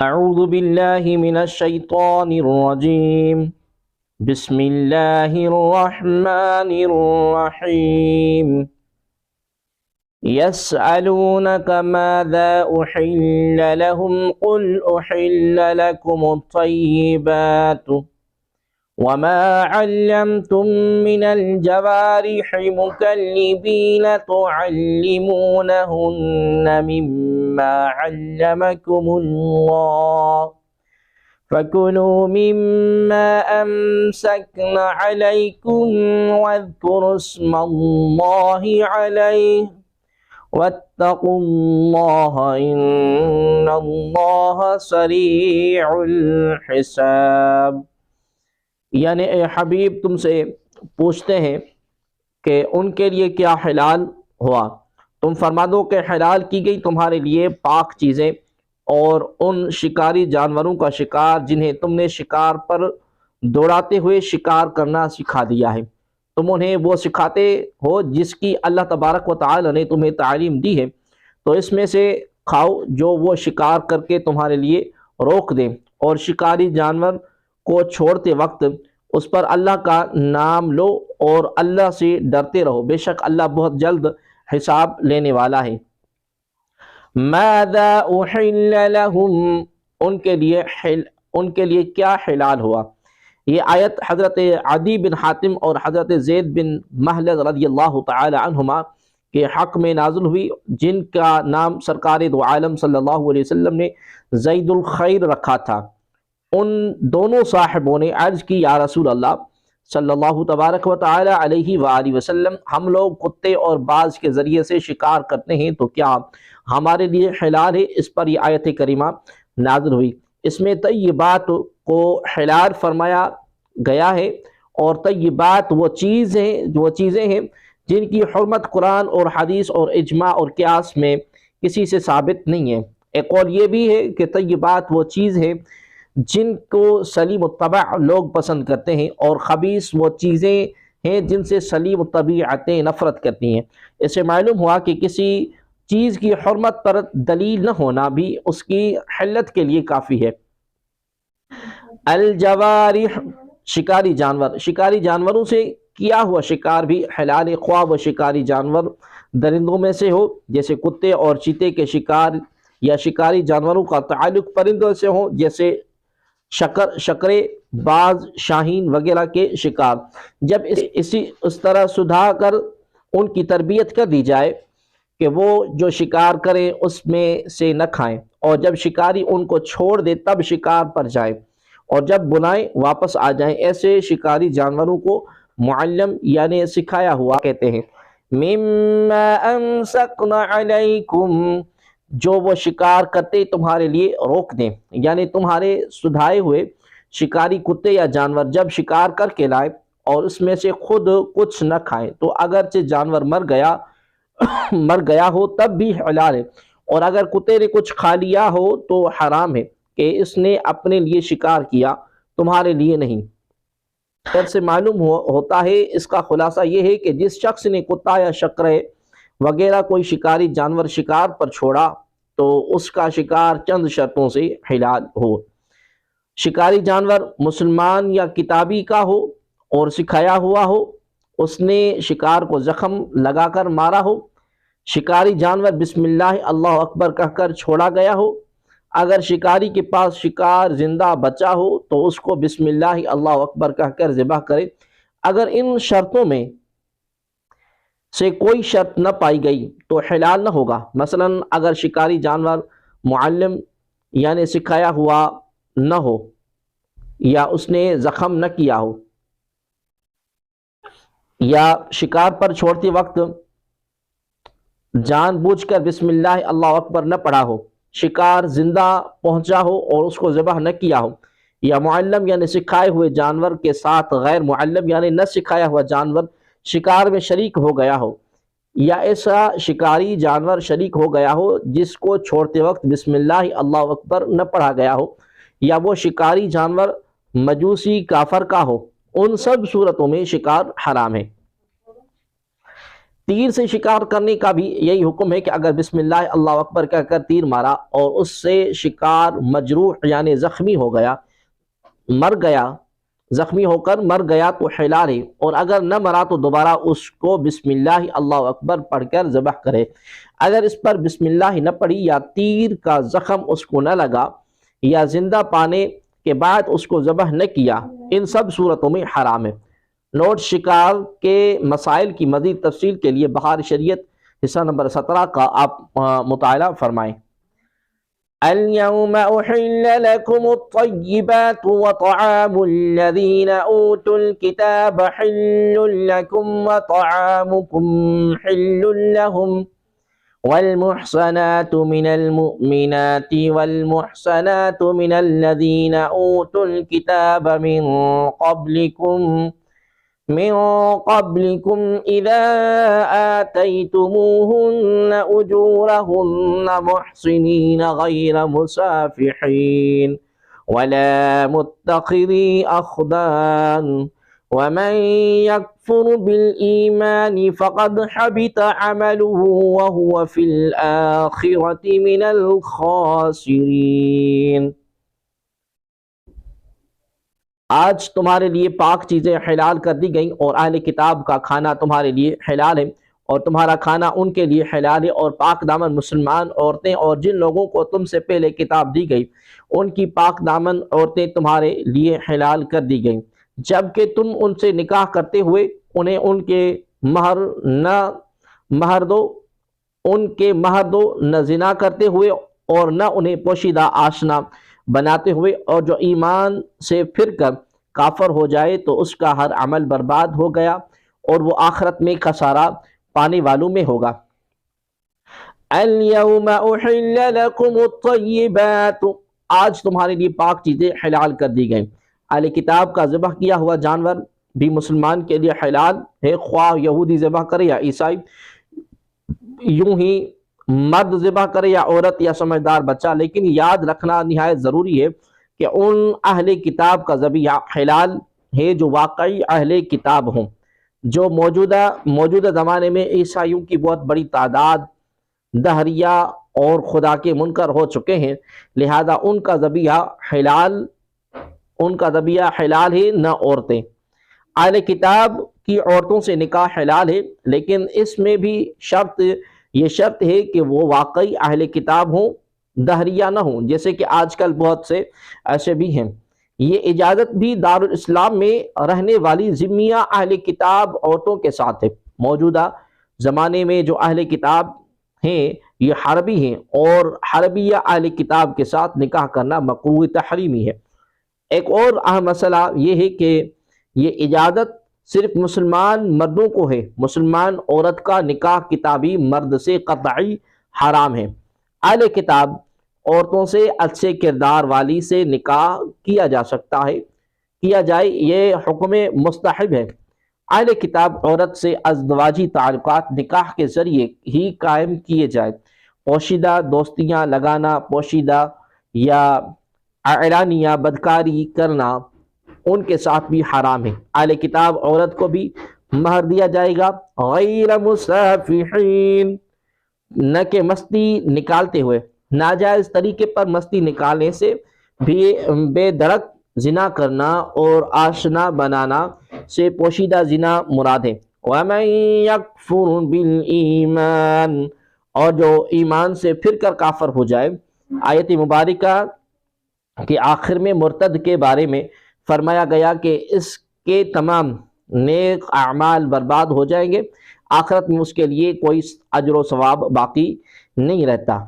أعوذ بالله من الشيطان الرجيم. بسم الله الرحمن الرحيم. يسألونك ماذا أحل لهم قل أحل لكم الطيبات وما علمتم من الجوارح مكلبين تعلمونهن مما علمكم الله فكلوا مما أمسكن عليكم واذكروا اسم الله عليه واتقوا الله إن الله سريع الحساب. یعنی اے حبیب تم سے پوچھتے ہیں کہ ان کے لیے کیا حلال ہوا، تم فرما دو کہ حلال کی گئی تمہارے لیے پاک چیزیں اور ان شکاری جانوروں کا شکار جنہیں تم نے شکار پر دوڑاتے ہوئے شکار کرنا سکھا دیا ہے، تم انہیں وہ سکھاتے ہو جس کی اللہ تبارک و تعالی نے تمہیں تعلیم دی ہے، تو اس میں سے کھاؤ جو وہ شکار کر کے تمہارے لیے روک دیں، اور شکاری جانور کو چھوڑتے وقت اس پر اللہ کا نام لو اور اللہ سے ڈرتے رہو، بے شک اللہ بہت جلد حساب لینے والا ہے۔ ماذا احل لهم، ان کے لیے کیا حلال ہوا۔ یہ آیت حضرت عدی بن حاتم اور حضرت زید بن محلد رضی اللہ تعالی عنہما کے حق میں نازل ہوئی، جن کا نام سرکار دو عالم صلی اللہ علیہ وسلم نے زید الخیر رکھا تھا۔ ان دونوں صاحبوں نے عرض کی، یا رسول اللہ صلی اللہ تبارک و تعالی علیہ وآلہ وسلم، ہم لوگ کتے اور باز کے ذریعے سے شکار کرتے ہیں تو کیا ہمارے لیے حلال ہے؟ اس پر یہ آیت کریمہ نازل ہوئی۔ اس میں طیبات کو حلال فرمایا گیا ہے، اور طیبات وہ چیزیں ہیں جن کی حرمت قرآن اور حدیث اور اجماع اور قیاس میں کسی سے ثابت نہیں ہے۔ ایک قول یہ بھی ہے کہ طیبات وہ چیز ہے جن کو سلیم الطبع لوگ پسند کرتے ہیں، اور خبیث وہ چیزیں ہیں جن سے سلیم الطبیعتیں نفرت کرتی ہیں۔ اس سے معلوم ہوا کہ کسی چیز کی حرمت پر دلیل نہ ہونا بھی اس کی حلت کے لیے کافی ہے۔ الجوارح، شکاری جانوروں سے کیا ہوا شکار بھی حلال، خواہ وہ شکاری جانور درندوں میں سے ہو جیسے کتے اور چیتے کے شکار، یا شکاری جانوروں کا تعلق پرندوں سے ہو جیسے شکرے، باز، شاہین وغیرہ کے شکار، جب اس طرح سدھا کر ان کی تربیت کر دی جائے کہ وہ جو شکار کریں اس میں سے نہ کھائیں، اور جب شکاری ان کو چھوڑ دے تب شکار پر جائیں، اور جب بلائیں واپس آ جائیں، ایسے شکاری جانوروں کو معلم یعنی سکھایا ہوا کہتے ہیں۔ مما امسکن علیکم، جو وہ شکار کرتے تمہارے لیے روک دیں، یعنی تمہارے سدھائے ہوئے شکاری کتے یا جانور جب شکار کر کے لائے اور اس میں سے خود کچھ نہ کھائیں تو اگرچہ جانور مر گیا ہو تب بھی حلال ہے، اور اگر کتے نے کچھ کھا لیا ہو تو حرام ہے کہ اس نے اپنے لیے شکار کیا، تمہارے لیے نہیں۔ پھر سے معلوم ہوتا ہے، اس کا خلاصہ یہ ہے کہ جس شخص نے کتا یا شکرے وغیرہ کوئی شکاری جانور شکار پر چھوڑا تو اس کا شکار چند شرطوں سے حلال ہو۔ شکاری جانور مسلمان یا کتابی کا ہو اور سکھایا ہوا ہو، اس نے شکار کو زخم لگا کر مارا ہو، شکاری جانور بسم اللہ اللہ اکبر کہہ کر چھوڑا گیا ہو، اگر شکاری کے پاس شکار زندہ بچا ہو تو اس کو بسم اللہ اللہ اکبر کہہ کر ذبح کرے۔ اگر ان شرطوں میں سے کوئی شرط نہ پائی گئی تو حلال نہ ہوگا۔ مثلا اگر شکاری جانور معلم یعنی سکھایا ہوا نہ ہو، یا اس نے زخم نہ کیا ہو، یا شکار پر چھوڑتے وقت جان بوجھ کر بسم اللہ اللہ اکبر نہ پڑھا ہو، شکار زندہ پہنچا ہو اور اس کو ذبح نہ کیا ہو، یا معلم یعنی سکھائے ہوئے جانور کے ساتھ غیر معلم یعنی نہ سکھایا ہوا جانور شکار میں شریک ہو گیا ہو، یا ایسا شکاری جانور شریک ہو گیا ہو جس کو چھوڑتے وقت بسم اللہ اللہ اکبر نہ پڑھا گیا ہو، یا وہ شکاری جانور مجوسی کافر کا ہو، ان سب صورتوں میں شکار حرام ہے۔ تیر سے شکار کرنے کا بھی یہی حکم ہے کہ اگر بسم اللہ اللہ اکبر کہہ کر تیر مارا اور اس سے شکار مجروح یعنی زخمی ہو گیا، مر گیا، زخمی ہو کر مر گیا تو حلال ہے، اور اگر نہ مرا تو دوبارہ اس کو بسم اللہ اللہ اکبر پڑھ کر ذبح کرے۔ اگر اس پر بسم اللہ نہ پڑھی یا تیر کا زخم اس کو نہ لگا یا زندہ پانے کے بعد اس کو ذبح نہ کیا، ان سب صورتوں میں حرام ہے۔ نوٹ: شکار کے مسائل کی مزید تفصیل کے لیے بہار شریعت حصہ نمبر 17 کا آپ مطالعہ فرمائیں۔ اليوم أحل لكم الطيبات وطعام الذين أوتوا الكتاب حل لكم وطعامكم حل لهم والمحصنات من المؤمنات والمحصنات من الذين أوتوا الكتاب من قبلكم إذا آتيتموهن أجورهن محصنين غير مسافحين ولا متخذي أخدان ومن يكفر بالإيمان فقد حبط عمله وهو في الآخرة من الخاسرين۔ آج تمہارے لیے پاک چیزیں حلال کر دی گئیں اور اہل کتاب کا کھانا تمہارے لیے حلال ہے اور تمہارا کھانا ان کے لیے حلال ہے، اور پاک دامن مسلمان عورتیں اور جن لوگوں کو تم سے پہلے کتاب دی گئی ان کی پاک دامن عورتیں تمہارے لیے حلال کر دی گئیں، جبکہ تم ان سے نکاح کرتے ہوئے انہیں ان کے مہر دو نہ زنا کرتے ہوئے اور نہ انہیں پوشیدہ آشنا بناتے ہوئے، اور جو ایمان سے پھر کر کافر ہو جائے تو اس کا ہر عمل برباد ہو گیا اور وہ آخرت میں خسارہ پانے والوں میں ہوگا۔ اليوم احل لكم الطيبات، آج تمہارے لیے پاک چیزیں حلال کر دی گئیں۔ اہل کتاب کا ذبح کیا ہوا جانور بھی مسلمان کے لیے حلال ہے، خواہ یہودی ذبح کرے یا عیسائی، یوں ہی مرد ذبح کرے یا عورت یا سمجھدار بچہ، لیکن یاد رکھنا نہایت ضروری ہے کہ ان اہل کتاب کا ذبیحہ حلال ہے جو واقعی اہل کتاب ہوں۔ جو موجودہ زمانے میں عیسائیوں کی بہت بڑی تعداد دہریہ اور خدا کے منکر ہو چکے ہیں، لہذا ان کا ذبیحہ حلال ہے، نہ عورتیں۔ اہل کتاب کی عورتوں سے نکاح حلال ہے، لیکن اس میں بھی یہ شرط ہے کہ وہ واقعی اہل کتاب ہوں، دہریہ نہ ہوں، جیسے کہ آج کل بہت سے ایسے بھی ہیں۔ یہ اجازت بھی دارالاسلام میں رہنے والی ذمیہ اہل کتاب عورتوں کے ساتھ ہے۔ موجودہ زمانے میں جو اہل کتاب ہیں یہ حربی ہیں، اور حربیہ اہل کتاب کے ساتھ نکاح کرنا مکروہ تحریمی ہے۔ ایک اور اہم مسئلہ یہ ہے کہ یہ اجازت صرف مسلمان مردوں کو ہے، مسلمان عورت کا نکاح کتابی مرد سے قطعی حرام ہے۔ اہل کتاب عورتوں سے اچھے کردار والی سے نکاح کیا جائے، یہ حکم مستحب ہے۔ اہل کتاب عورت سے ازدواجی تعلقات نکاح کے ذریعے ہی قائم کیے جائے، پوشیدہ دوستیاں لگانا، پوشیدہ یا اعلانیہ بدکاری کرنا ان کے ساتھ بھی حرام ہے۔ اہل کتاب عورت کو بھی مہر دیا جائے گا غیر مسافحین، نہ کہ مستی نکالتے ہوئے۔ ناجائز طریقے پر مستی نکالنے سے بھی بے درک زنا کرنا اور آشنا بنانا سے پوشیدہ زنا مراد ہے۔ وَمَن يَكْفُرْ بِالْإِيمَانِ، اور جو ایمان سے پھر کر کافر ہو جائے۔ آیت مبارکہ کے آخر میں مرتد کے بارے میں فرمایا گیا کہ اس کے تمام نیک اعمال برباد ہو جائیں گے، آخرت میں اس کے لیے کوئی اجر و ثواب باقی نہیں رہتا۔